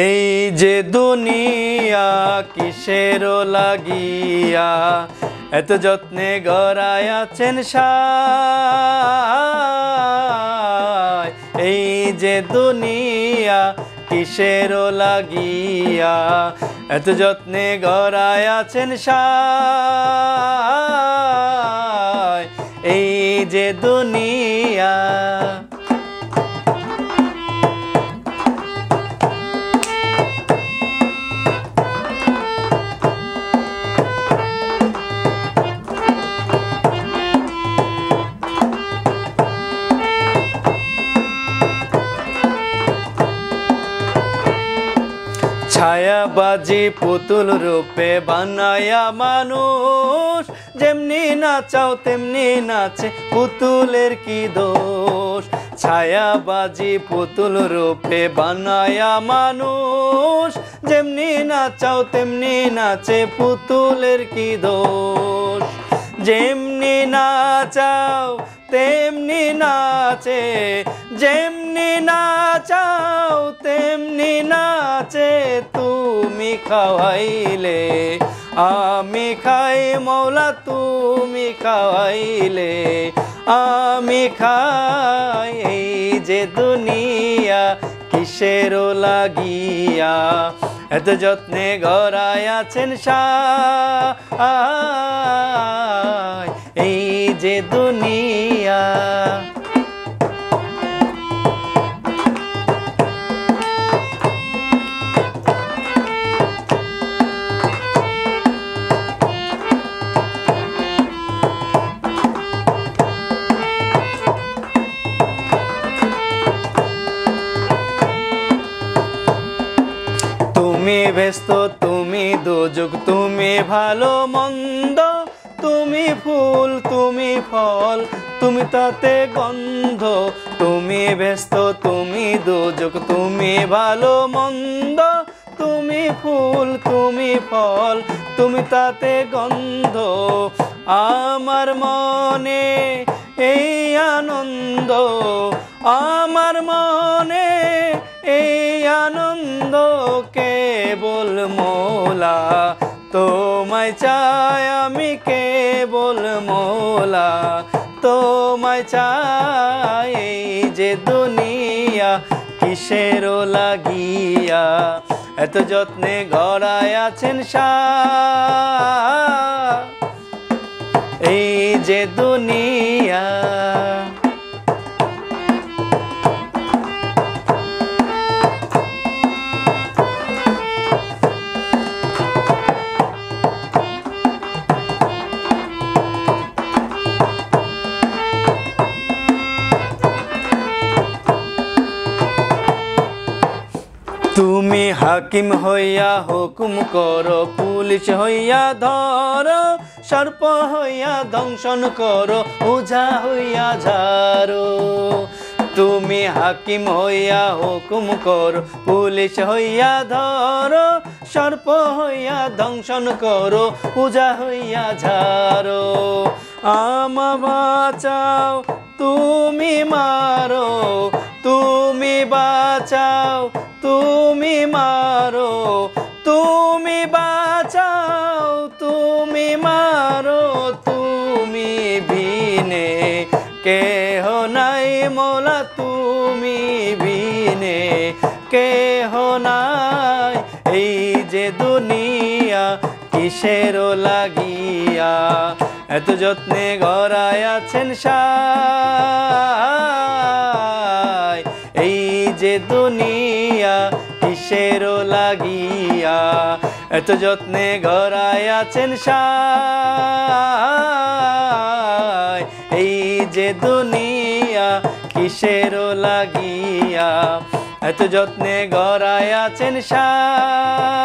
এই যে দুনিয়া কিসের লাগিয়া এত যত্নে গড়ায় আছেন সায়। এই যে দুনিয়া কিসের লাগিয়া এত যত্নে গড়ায় আছেন সায়। এই যে দুনিয়া ছায়াবাজি পুতুল রূপে বানায়া মানুষ, যেমনি নাচাও তেমনি নাচে পুতুলের কি দোষ। ছায়াবাজি পুতুল রূপে বানায়া মানুষ, যেমনি নাচাও তেমনি নাচে পুতুলের কি দোষ। যেমনি নাচাও তেমনি নাচে, যেমনি নাচাও তেমনি নাচে। তুমি খাওয়াইলে আমি খাই মৌলা, তুমি খাওয়াইলে আমি খাই। এই যে দুনিয়া কিসের লাগিয়া এত যত্নে গড়ায় আছেন সায়। এই যে দুনিয়া তুমি ব্যস্ত তুমি দুযোগ তুমি ভালো মন্দ, তুমি ফুল তুমি ফল তুমি তাতে গন্ধ। তুমি ব্যস্ত তুমি দুযোগ তুমি ভালো মন্দ, তুমি ফুল তুমি ফল তুমি তাতে গন্ধ। আমার মনে এই আনন্দ, আমার মনে এই আনন্দ কেবল মৌলা তোমায় চাই। আমি কেবল মৌলা তোমায় চাই। এই যে দুনিয়া কিসের লাগিয়া এত যত্নে গড়ায় আছেন সায়। এই যে দুনিয়া তুমি হাকিম হইয়া হুকুম করো, পুলিশ হইয়া ধরো, সর্প হইয়া দংশন করো, ওঝা হইয়া ঝাড়ো। তুমি হাকিম হইয়া হুকুম করো, পুলিশ হইয়া ধরো, সর্প হইয়া দংশন করো, ওঝা হইয়া ঝাড়ো। আমা বাঁচাও তুমি মারো, তুমি বাঁচাও তুমি মারো, তুমি বাঁচাও তুমি মারো। তুমি বিনে কেহ নাই মৌলা, তুমি বিনে কেহ নাই। এই যে দুনিয়া কিসের লাগিয়া এত যত্নে গড়ায় আছেন সায়। এই যে দুনিয়া কিসের লাগিয়া এত যত্নে গড়ায় আছেন সায়। এই যে দুনিয়া কিসের লাগিয়া এত যত্নে গড়ায় আছেন সায়।